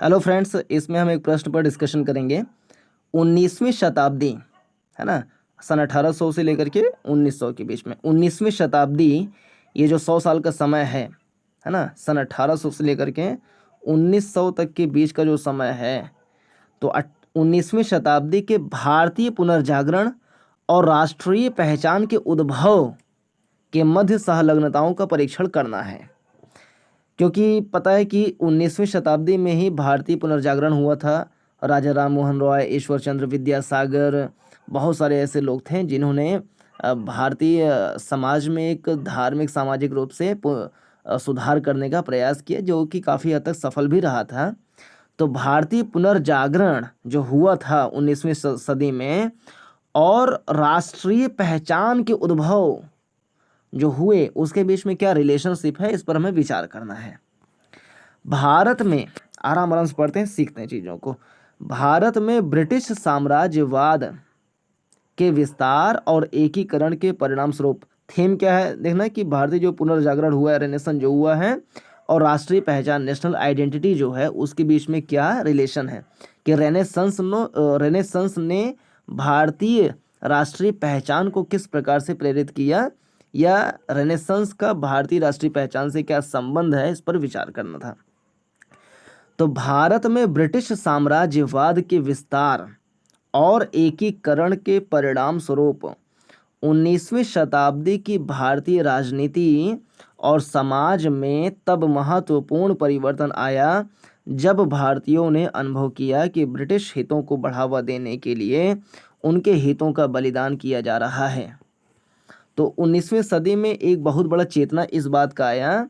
Hello friends, इसमें हम एक प्रश्न पर डिस्कशन करेंगे। 19वीं शताब्दी, है ना, सन 1800 से लेकर के 1900 के बीच में 19वीं शताब्दी, ये जो 100 साल का समय है ना, सन 1800 से लेकर के 1900 तक के बीच का जो समय है, तो 19वीं शताब्दी के भारतीय पुनर्जागरण और राष्ट्रीय पहचान के उद्भव के मध्य संलग्नताओं का परीक्षण करना है। क्योंकि पता है कि 19वीं शताब्दी में ही भारतीय पुनर्जागरण हुआ था। राजा राम मोहन रॉय, ईश्वर चंद्र विद्यासागर, बहुत सारे ऐसे लोग थे जिन्होंने भारतीय समाज में एक धार्मिक सामाजिक रूप से सुधार करने का प्रयास किया, जो कि काफ़ी हद तक सफल भी रहा था। तो भारतीय पुनर्जागरण जो हुआ था 19वीं सदी में, और राष्ट्रीय पहचान के उद्भव जो हुए, उसके बीच में क्या रिलेशनशिप है, इस पर हमें विचार करना है। भारत में आराम आराम से पढ़ते हैं, सीखते हैं चीज़ों को। भारत में ब्रिटिश साम्राज्यवाद के विस्तार और एकीकरण के परिणाम स्वरूप थीम क्या है, देखना कि भारतीय जो पुनर्जागरण हुआ है, रेनेसन जो हुआ है, और राष्ट्रीय पहचान नेशनल आइडेंटिटी जो है, उसके बीच में क्या रिलेशन है कि रेनेसंस ने भारतीय राष्ट्रीय पहचान को किस प्रकार से प्रेरित किया, या रेनेसंस का भारतीय राष्ट्रीय पहचान से क्या संबंध है, इस पर विचार करना था। तो भारत में ब्रिटिश साम्राज्यवाद के विस्तार और एकीकरण के परिणाम स्वरूप 19वीं शताब्दी की भारतीय राजनीति और समाज में तब महत्वपूर्ण परिवर्तन आया जब भारतीयों ने अनुभव किया कि ब्रिटिश हितों को बढ़ावा देने के लिए उनके हितों का बलिदान किया जा रहा है। तो 19वीं सदी में एक बहुत बड़ा चेतना इस बात का आया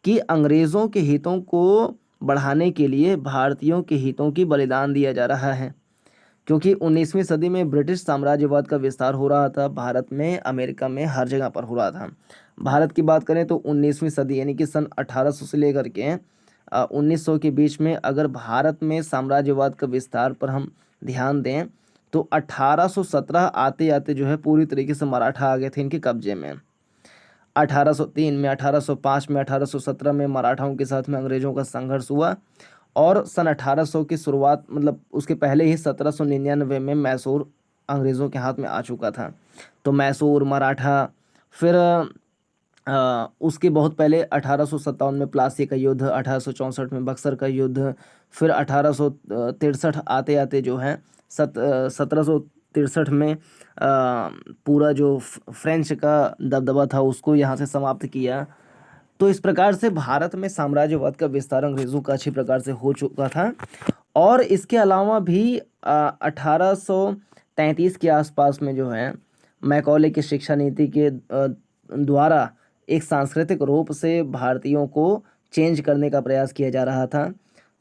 कि अंग्रेज़ों के हितों को बढ़ाने के लिए भारतीयों के हितों की बलिदान दिया जा रहा है। क्योंकि 19वीं सदी में ब्रिटिश साम्राज्यवाद का विस्तार हो रहा था, भारत में, अमेरिका में, हर जगह पर हो रहा था। भारत की बात करें तो 19वीं सदी यानी कि सन 1800 से लेकर के 1900 के बीच में अगर भारत में साम्राज्यवाद का विस्तार पर हम ध्यान दें तो 1817 आते आते जो है पूरी तरीके से मराठा आ गए थे इनके कब्जे में। 1803 में, 1805 में, 1817 में मराठाओं के साथ में अंग्रेज़ों का संघर्ष हुआ, और सन 1800 की शुरुआत, मतलब उसके पहले ही 1799 में मैसूर अंग्रेज़ों के हाथ में आ चुका था। तो मैसूर, मराठा, फिर उसके बहुत पहले 1857 में प्लासी का युद्ध, 1864 में बक्सर का युद्ध, फिर 1863 आते आते जो है 1763 में पूरा जो फ्रेंच का दबदबा था उसको यहाँ से समाप्त किया। तो इस प्रकार से भारत में साम्राज्यवाद का विस्तार अंग्रेज़ों का अच्छी प्रकार से हो चुका था। और इसके अलावा भी 1833 के आसपास में जो है मैकॉले की शिक्षा नीति के द्वारा एक सांस्कृतिक रूप से भारतीयों को चेंज करने का प्रयास किया जा रहा था।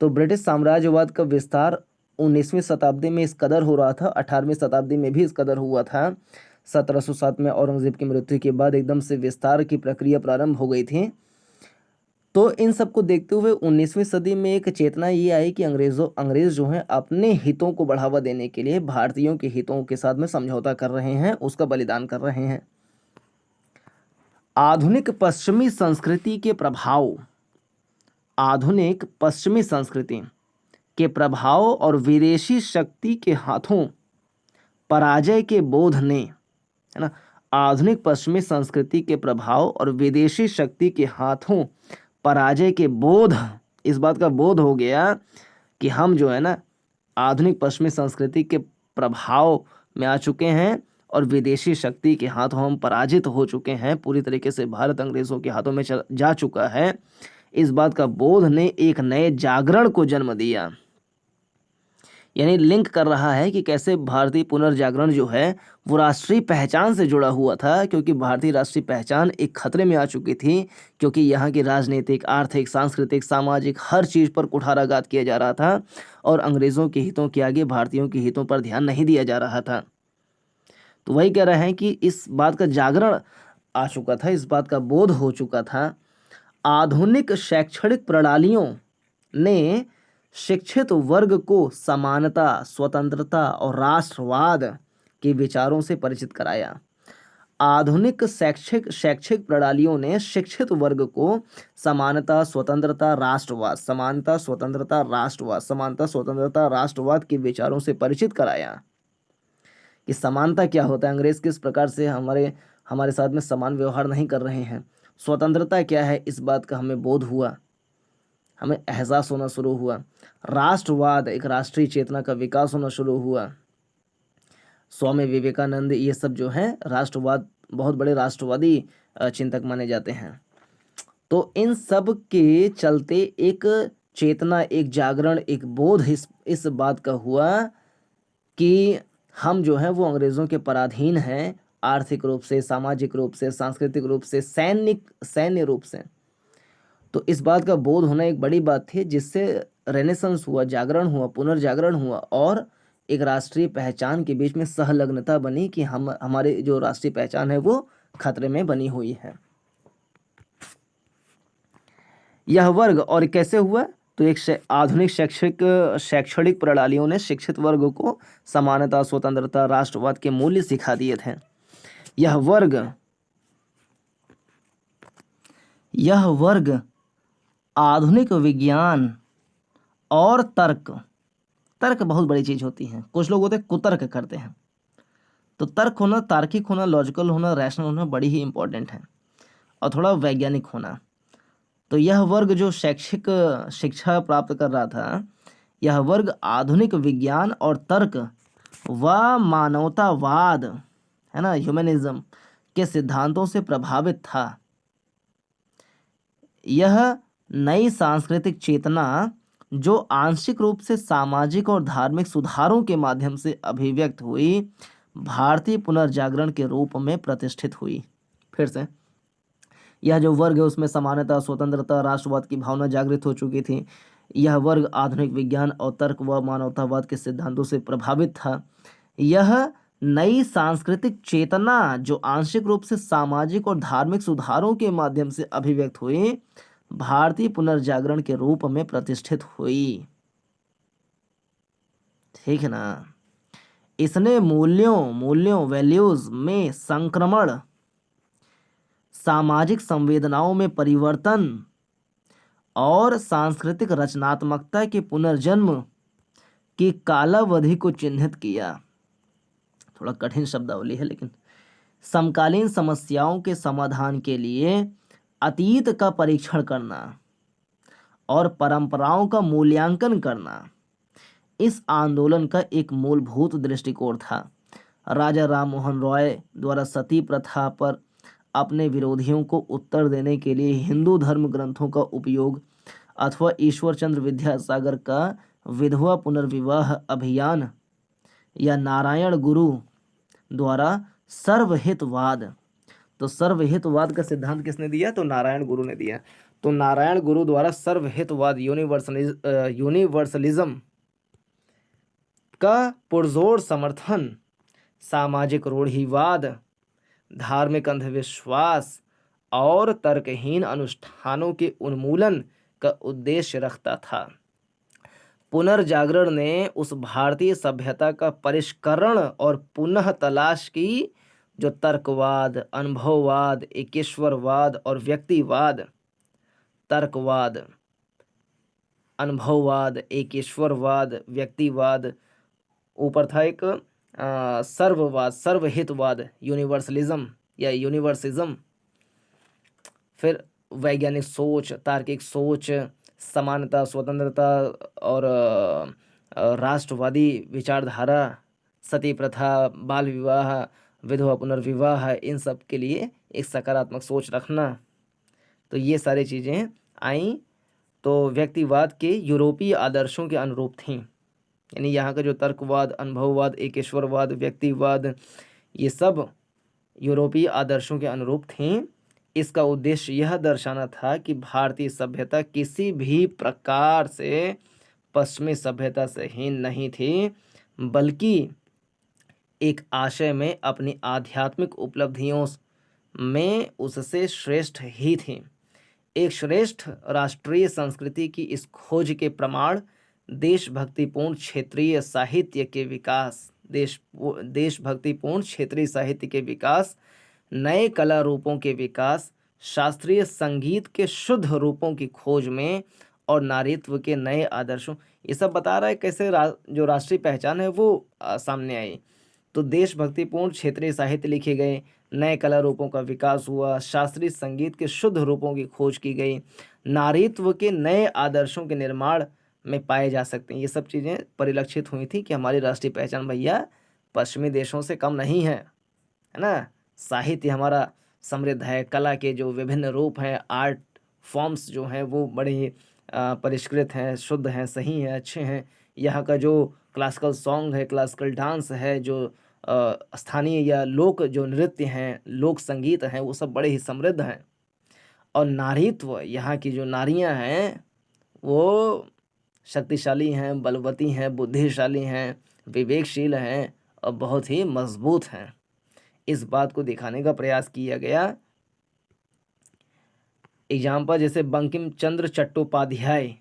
तो ब्रिटिश साम्राज्यवाद का विस्तार 19वीं शताब्दी में इस कदर हो रहा था, 18वीं शताब्दी में भी इस कदर हुआ था। 1707 में औरंगजेब की मृत्यु के बाद एकदम से विस्तार की प्रक्रिया प्रारंभ हो गई थी। तो इन सब को देखते हुए 19वीं सदी में एक चेतना ये आई कि अंग्रेज जो हैं अपने हितों को बढ़ावा देने के लिए भारतीयों के हितों के साथ में समझौता कर रहे हैं, उसका बलिदान कर रहे हैं। आधुनिक पश्चिमी संस्कृति के प्रभाव, आधुनिक पश्चिमी संस्कृति के प्रभाव और विदेशी शक्ति के हाथों पराजय के बोध ने, है ना, आधुनिक पश्चिमी संस्कृति के प्रभाव और विदेशी शक्ति के हाथों पराजय के बोध, इस बात का बोध हो गया कि हम जो है ना आधुनिक पश्चिमी संस्कृति के प्रभाव में आ चुके हैं और विदेशी शक्ति के हाथों हम पराजित हो चुके हैं, पूरी तरीके से भारत अंग्रेज़ों के हाथों में जा चुका है। इस बात का बोध ने एक नए जागरण को जन्म दिया। यानी लिंक कर रहा है कि कैसे भारतीय पुनर्जागरण जो है वो राष्ट्रीय पहचान से जुड़ा हुआ था, क्योंकि भारतीय राष्ट्रीय पहचान एक खतरे में आ चुकी थी, क्योंकि यहाँ की राजनीतिक, आर्थिक, सांस्कृतिक, सामाजिक हर चीज़ पर कुठाराघात किया जा रहा था और अंग्रेज़ों के हितों के आगे भारतीयों के हितों पर ध्यान नहीं दिया जा रहा था। तो वही कह रहे हैं कि इस बात का जागरण आ चुका था, इस बात का बोध हो चुका था। आधुनिक शैक्षणिक प्रणालियों ने शिक्षित वर्ग को समानता, स्वतंत्रता और राष्ट्रवाद के विचारों से परिचित कराया। आधुनिक शैक्षिक शैक्षिक प्रणालियों ने शिक्षित वर्ग को समानता, स्वतंत्रता, राष्ट्रवाद, समानता, स्वतंत्रता, राष्ट्रवाद, समानता, स्वतंत्रता, राष्ट्रवाद के विचारों से परिचित कराया कि समानता क्या होता है, अंग्रेज किस प्रकार से हमारे हमारे साथ में समान व्यवहार नहीं कर रहे हैं, स्वतंत्रता क्या है, इस बात का हमें बोध हुआ, हमें एहसास होना शुरू हुआ। राष्ट्रवाद, एक राष्ट्रीय चेतना का विकास होना शुरू हुआ। स्वामी विवेकानंद ये सब जो हैं राष्ट्रवाद, बहुत बड़े राष्ट्रवादी चिंतक माने जाते हैं। तो इन सब के चलते एक चेतना, एक जागरण, एक बोध इस बात का हुआ कि हम जो है वो अंग्रेज़ों के पराधीन हैं, आर्थिक रूप से, सामाजिक रूप से, सांस्कृतिक रूप से, सैन्य रूप से। तो इस बात का बोध होना एक बड़ी बात थी, जिससे रेनेसांस हुआ, जागरण हुआ, पुनर्जागरण हुआ और एक राष्ट्रीय पहचान के बीच में सहलग्नता बनी कि हम हमारे जो राष्ट्रीय पहचान है वो खतरे में बनी हुई है। यह वर्ग और कैसे हुआ, तो एक आधुनिक शैक्षणिक प्रणालियों ने शिक्षित वर्ग को समानता, स्वतंत्रता, राष्ट्रवाद के मूल्य सिखा दिए थे। यह वर्ग आधुनिक विज्ञान और तर्क बहुत बड़ी चीज होती है। कुछ लोग होते हैं कुतर्क करते हैं, तो तर्क होना, तार्किक होना, लॉजिकल होना, रैशनल होना बड़ी ही इंपॉर्टेंट है, और थोड़ा वैज्ञानिक होना। तो यह वर्ग जो शैक्षिक शिक्षा प्राप्त कर रहा था, यह वर्ग आधुनिक विज्ञान और तर्क व मानवतावाद, है ना, ह्यूमनिज्म के सिद्धांतों से प्रभावित था। यह नई सांस्कृतिक चेतना जो आंशिक रूप से सामाजिक और धार्मिक सुधारों के माध्यम से अभिव्यक्त हुई, भारतीय पुनर्जागरण के रूप में प्रतिष्ठित हुई। फिर से यह जो वर्ग है उसमें समानता, स्वतंत्रता, राष्ट्रवाद की भावना जागृत हो चुकी थी। यह वर्ग आधुनिक विज्ञान और तर्क व मानवतावाद के सिद्धांतों से प्रभावित था। यह नई सांस्कृतिक चेतना जो आंशिक रूप से सामाजिक और धार्मिक सुधारों के माध्यम से अभिव्यक्त हुई, भारतीय पुनर्जागरण के रूप में प्रतिष्ठित हुई। ठीक है ना। इसने मूल्यों वैल्यूज में संक्रमण, सामाजिक संवेदनाओं में परिवर्तन और सांस्कृतिक रचनात्मकता के पुनर्जन्म की कालावधि को चिन्हित किया। थोड़ा कठिन शब्दावली है, लेकिन समकालीन समस्याओं के समाधान के लिए अतीत का परीक्षण करना और परंपराओं का मूल्यांकन करना इस आंदोलन का एक मूलभूत दृष्टिकोण था। राजा राम मोहन रॉय द्वारा सती प्रथा पर अपने विरोधियों को उत्तर देने के लिए हिंदू धर्म ग्रंथों का उपयोग अथवा ईश्वरचंद्र विद्यासागर का विधवा पुनर्विवाह अभियान या नारायण गुरु द्वारा सर्वहितवाद, तो सर्वहितवाद का सिद्धांत किसने दिया, तो नारायण गुरु ने दिया। तो नारायण गुरु द्वारा सर्वहितवाद, यूनिवर्सलिज्म का पुरजोर समर्थन, सामाजिक रूढ़िवाद, धार्मिक अंधविश्वास और तर्कहीन अनुष्ठानों के उन्मूलन का उद्देश्य रखता था। पुनर्जागरण ने उस भारतीय सभ्यता का परिष्करण और पुनः तलाश की जो तर्कवाद, अनुभववाद, एकेश्वरवाद और व्यक्तिवाद, तर्कवाद, अनुभववाद, एकेश्वरवाद, व्यक्तिवाद, ऊपर था एक सर्ववाद, सर्वहितवाद, यूनिवर्सलिज्म या यूनिवर्सिज्म, फिर वैज्ञानिक सोच, तार्किक सोच, समानता, स्वतंत्रता और राष्ट्रवादी विचारधारा, सती प्रथा, बाल विवाह, विधवा पुनर्विवाह, इन सब के लिए एक सकारात्मक सोच रखना। तो ये सारी चीज़ें आई तो व्यक्तिवाद के यूरोपीय आदर्शों के अनुरूप थीं। यानी यहाँ का जो तर्कवाद, अनुभववाद, एकेश्वरवाद, व्यक्तिवाद, ये सब यूरोपीय आदर्शों के अनुरूप थीं। इसका उद्देश्य यह दर्शाना था कि भारतीय सभ्यता किसी भी प्रकार से पश्चिमी सभ्यता से हीन नहीं थी, बल्कि एक आशय में अपनी आध्यात्मिक उपलब्धियों में उससे श्रेष्ठ ही थी। एक श्रेष्ठ राष्ट्रीय संस्कृति की इस खोज के प्रमाण देशभक्तिपूर्ण क्षेत्रीय साहित्य के विकास, देशभक्तिपूर्ण क्षेत्रीय साहित्य के विकास, नए कला रूपों के विकास, शास्त्रीय संगीत के शुद्ध रूपों की खोज में और नारीत्व के नए आदर्शों, ये सब बता रहा है कैसे जो राष्ट्रीय पहचान है वो सामने आई। तो देशभक्तिपूर्ण क्षेत्रीय साहित्य लिखे गए, नए कला रूपों का विकास हुआ, शास्त्रीय संगीत के शुद्ध रूपों की खोज की गई, नारीत्व के नए आदर्शों के निर्माण में पाए जा सकते हैं। ये सब चीज़ें परिलक्षित हुई थी कि हमारी राष्ट्रीय पहचान भैया पश्चिमी देशों से कम नहीं है ना। साहित्य हमारा समृद्ध है, कला के जो विभिन्न रूप हैं, आर्ट फॉर्म्स जो हैं वो बड़े ही परिष्कृत हैं, शुद्ध हैं, सही हैं, अच्छे हैं। यहाँ का जो क्लासिकल सॉन्ग है, क्लासिकल डांस है, जो स्थानीय या लोक जो नृत्य हैं, लोक संगीत हैं, वो सब बड़े ही समृद्ध हैं। और नारीत्व, यहाँ की जो नारियाँ हैं वो शक्तिशाली हैं, बलवती हैं, बुद्धिशाली हैं, विवेकशील हैं और बहुत ही मजबूत हैं। इस बात को दिखाने का प्रयास किया गया। एग्जाम्पल जैसे बंकिम चंद्र चट्टोपाध्याय,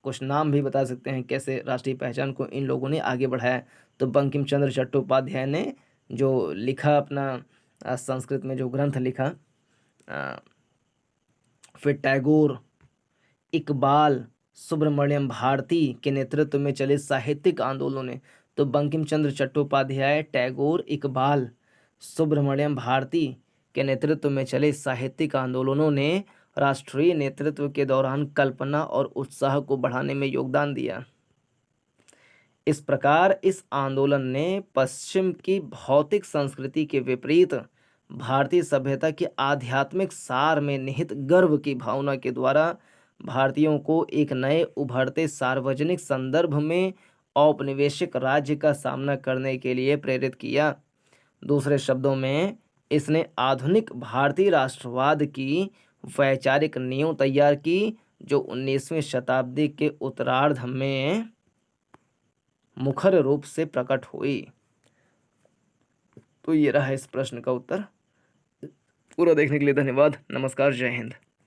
कुछ नाम भी बता सकते हैं कैसे राष्ट्रीय पहचान को इन लोगों ने आगे बढ़ाया। तो बंकिम चंद्र चट्टोपाध्याय ने जो लिखा अपना संस्कृत में जो ग्रंथ लिखा, फिर टैगोर, इकबाल, सुब्रमण्यम भारती के नेतृत्व में चले साहित्यिक आंदोलनों ने, तो बंकिम चंद्र चट्टोपाध्याय, टैगोर, इकबाल, सुब्रमण्यम भारती के नेतृत्व में चले साहित्यिक आंदोलनों ने राष्ट्रीय नेतृत्व के दौरान कल्पना और उत्साह को बढ़ाने में योगदान दिया। इस प्रकार इस आंदोलन ने पश्चिम की भौतिक संस्कृति के विपरीत भारतीय सभ्यता के आध्यात्मिक सार में निहित गर्व की भावना के द्वारा भारतीयों को एक नए उभरते सार्वजनिक संदर्भ में औपनिवेशिक राज्य का सामना करने के लिए प्रेरित किया। दूसरे शब्दों में इसने आधुनिक भारतीय राष्ट्रवाद की वैचारिक नींव तैयार की, जो 19वीं शताब्दी के उत्तरार्ध में मुखर रूप से प्रकट हुई। तो ये रहा इस प्रश्न का उत्तर। पूरा देखने के लिए धन्यवाद। नमस्कार, जय हिंद।